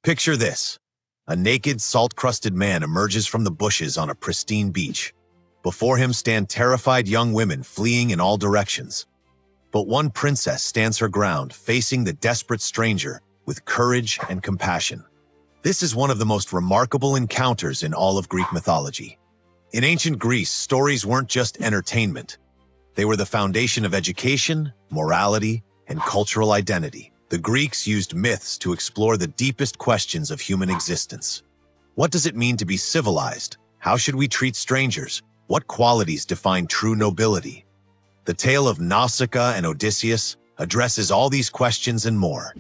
Picture this. A naked, salt-crusted man emerges from the bushes on a pristine beach. Before him stand terrified young women fleeing in all directions. But one princess stands her ground, facing the desperate stranger with courage and compassion. This is one of the most remarkable encounters in all of Greek mythology. In ancient Greece, stories weren't just entertainment. They were the foundation of education, morality, and cultural identity. The Greeks used myths to explore the deepest questions of human existence. What does it mean to be civilized? How should we treat strangers? What qualities define true nobility? The tale of Nausicaa and Odysseus addresses all these questions and more.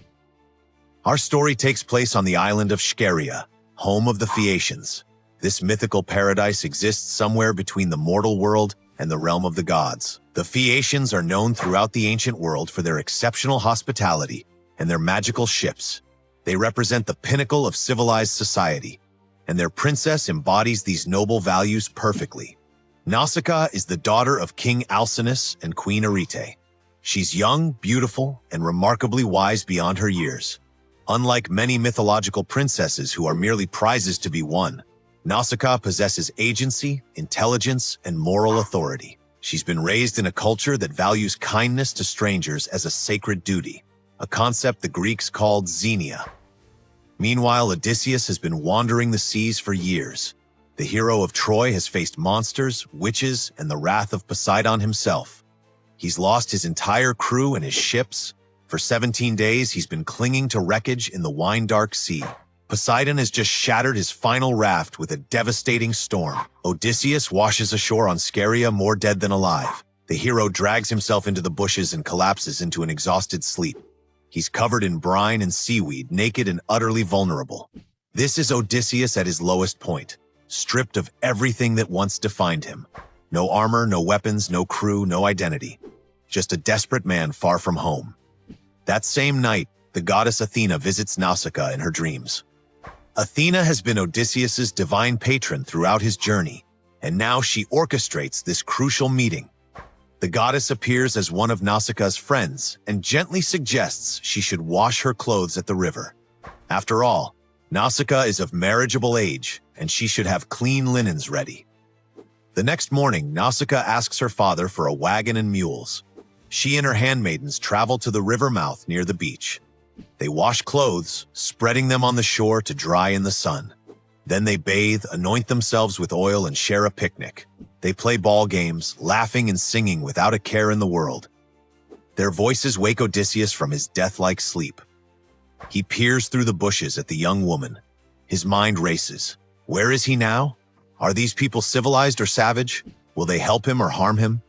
Our story takes place on the island of Scheria, home of the Phaeacians. This mythical paradise exists somewhere between the mortal world and the realm of the gods. The Phaeacians are known throughout the ancient world for their exceptional hospitality and their magical ships. They represent the pinnacle of civilized society, and their princess embodies these noble values perfectly. Nausicaa is the daughter of King Alcinous and Queen Arete. She's young, beautiful, and remarkably wise beyond her years. Unlike many mythological princesses who are merely prizes to be won, Nausicaa possesses agency, intelligence, and moral authority. She's been raised in a culture that values kindness to strangers as a sacred duty, a concept the Greeks called xenia. Meanwhile, Odysseus has been wandering the seas for years. The hero of Troy has faced monsters, witches, and the wrath of Poseidon himself. He's lost his entire crew and his ships. For 17 days, he's been clinging to wreckage in the wine-dark sea. Poseidon has just shattered his final raft with a devastating storm. Odysseus washes ashore on Scheria more dead than alive. The hero drags himself into the bushes and collapses into an exhausted sleep. He's covered in brine and seaweed, naked and utterly vulnerable. This is Odysseus at his lowest point, stripped of everything that once defined him. No armor, no weapons, no crew, no identity. Just a desperate man far from home. That same night, the goddess Athena visits Nausicaa in her dreams. Athena has been Odysseus's divine patron throughout his journey, and now she orchestrates this crucial meeting. The goddess appears as one of Nausicaa's friends and gently suggests she should wash her clothes at the river. After all, Nausicaa is of marriageable age, and she should have clean linens ready. The next morning, Nausicaa asks her father for a wagon and mules. She and her handmaidens travel to the river mouth near the beach. They wash clothes, spreading them on the shore to dry in the sun. Then they bathe, anoint themselves with oil, and share a picnic. They play ball games, laughing and singing without a care in the world. Their voices wake Odysseus from his death-like sleep. He peers through the bushes at the young woman. His mind races. Where is he now? Are these people civilized or savage? Will they help him or harm him?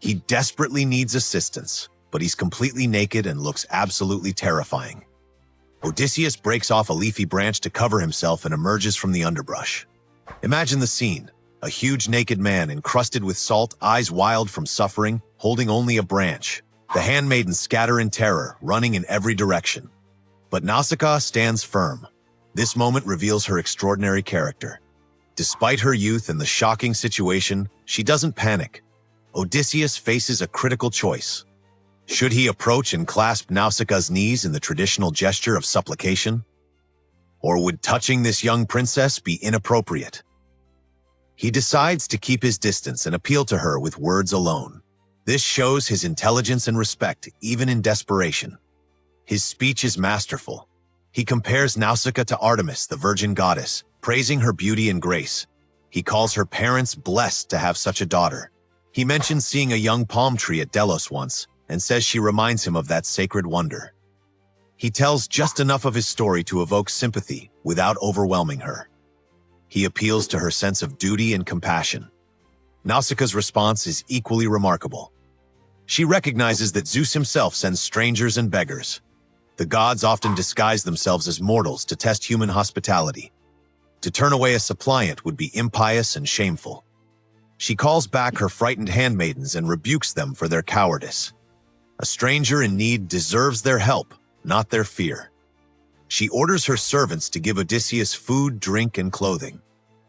He desperately needs assistance, but he's completely naked and looks absolutely terrifying. Odysseus breaks off a leafy branch to cover himself and emerges from the underbrush. Imagine the scene. A huge naked man encrusted with salt, eyes wild from suffering, holding only a branch. The handmaidens scatter in terror, running in every direction. But Nausicaa stands firm. This moment reveals her extraordinary character. Despite her youth and the shocking situation, she doesn't panic. Odysseus faces a critical choice. Should he approach and clasp Nausicaa's knees in the traditional gesture of supplication? Or would touching this young princess be inappropriate? He decides to keep his distance and appeal to her with words alone. This shows his intelligence and respect, even in desperation. His speech is masterful. He compares Nausicaa to Artemis, the virgin goddess, praising her beauty and grace. He calls her parents blessed to have such a daughter. He mentions seeing a young palm tree at Delos once, and says she reminds him of that sacred wonder. He tells just enough of his story to evoke sympathy without overwhelming her. He appeals to her sense of duty and compassion. Nausicaa's response is equally remarkable. She recognizes that Zeus himself sends strangers and beggars. The gods often disguise themselves as mortals to test human hospitality. To turn away a suppliant would be impious and shameful. She calls back her frightened handmaidens and rebukes them for their cowardice. A stranger in need deserves their help, not their fear. She orders her servants to give Odysseus food, drink, and clothing.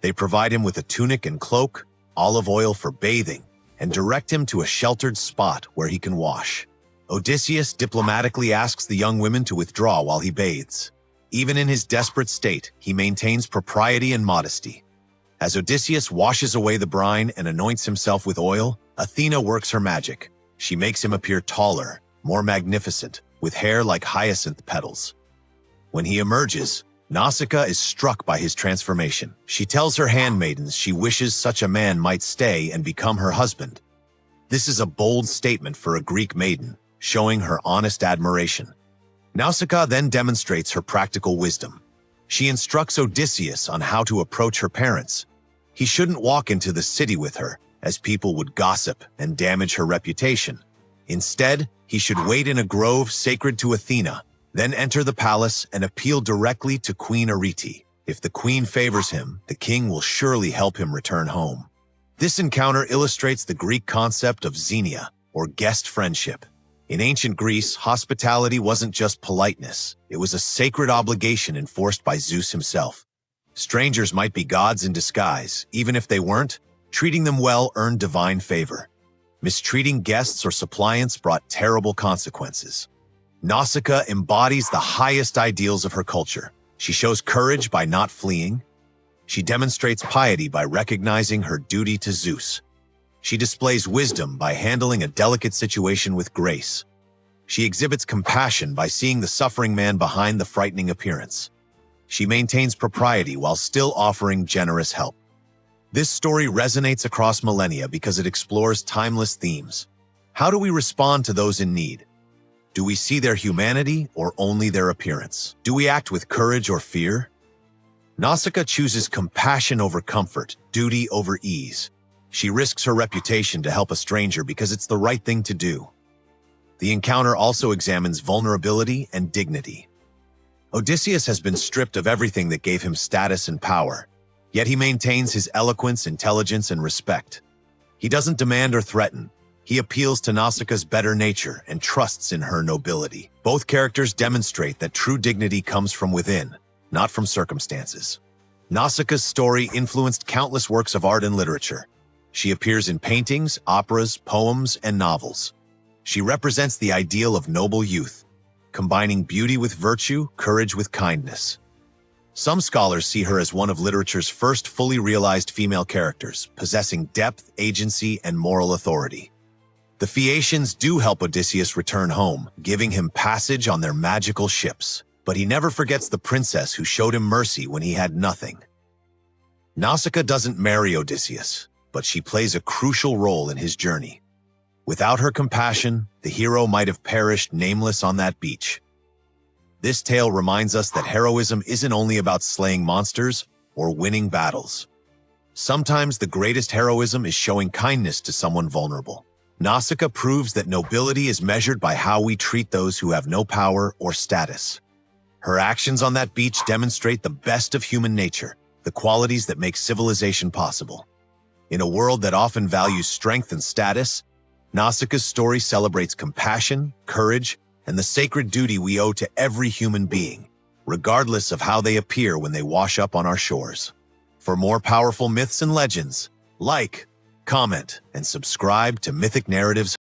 They provide him with a tunic and cloak, olive oil for bathing, and direct him to a sheltered spot where he can wash. Odysseus diplomatically asks the young women to withdraw while he bathes. Even in his desperate state, he maintains propriety and modesty. As Odysseus washes away the brine and anoints himself with oil, Athena works her magic. She makes him appear taller, more magnificent, with hair like hyacinth petals. When he emerges, Nausicaa is struck by his transformation. She tells her handmaidens she wishes such a man might stay and become her husband. This is a bold statement for a Greek maiden, showing her honest admiration. Nausicaa then demonstrates her practical wisdom. She instructs Odysseus on how to approach her parents. He shouldn't walk into the city with her, as people would gossip and damage her reputation. Instead, he should wait in a grove sacred to Athena, then enter the palace and appeal directly to Queen Arete. If the queen favors him, the king will surely help him return home. This encounter illustrates the Greek concept of xenia, or guest friendship. In ancient Greece, hospitality wasn't just politeness. It was a sacred obligation enforced by Zeus himself. Strangers might be gods in disguise. Even if they weren't, treating them well earned divine favor. Mistreating guests or suppliants brought terrible consequences. Nausicaa embodies the highest ideals of her culture. She shows courage by not fleeing. She demonstrates piety by recognizing her duty to Zeus. She displays wisdom by handling a delicate situation with grace. She exhibits compassion by seeing the suffering man behind the frightening appearance. She maintains propriety while still offering generous help. This story resonates across millennia because it explores timeless themes. How do we respond to those in need? Do we see their humanity or only their appearance? Do we act with courage or fear? Nausicaa chooses compassion over comfort, duty over ease. She risks her reputation to help a stranger because it's the right thing to do. The encounter also examines vulnerability and dignity. Odysseus has been stripped of everything that gave him status and power, yet he maintains his eloquence, intelligence, and respect. He doesn't demand or threaten. He appeals to Nausicaa's better nature and trusts in her nobility. Both characters demonstrate that true dignity comes from within, not from circumstances. Nausicaa's story influenced countless works of art and literature. She appears in paintings, operas, poems, and novels. She represents the ideal of noble youth, combining beauty with virtue, courage with kindness. Some scholars see her as one of literature's first fully realized female characters, possessing depth, agency, and moral authority. The Phaeacians do help Odysseus return home, giving him passage on their magical ships. But he never forgets the princess who showed him mercy when he had nothing. Nausicaa doesn't marry Odysseus, but she plays a crucial role in his journey. Without her compassion, the hero might have perished nameless on that beach. This tale reminds us that heroism isn't only about slaying monsters or winning battles. Sometimes the greatest heroism is showing kindness to someone vulnerable. Nausicaa proves that nobility is measured by how we treat those who have no power or status. Her actions on that beach demonstrate the best of human nature, the qualities that make civilization possible. In a world that often values strength and status, Nausicaa's story celebrates compassion, courage, and the sacred duty we owe to every human being, regardless of how they appear when they wash up on our shores. For more powerful myths and legends, like, comment, and subscribe to Mythic Narratives.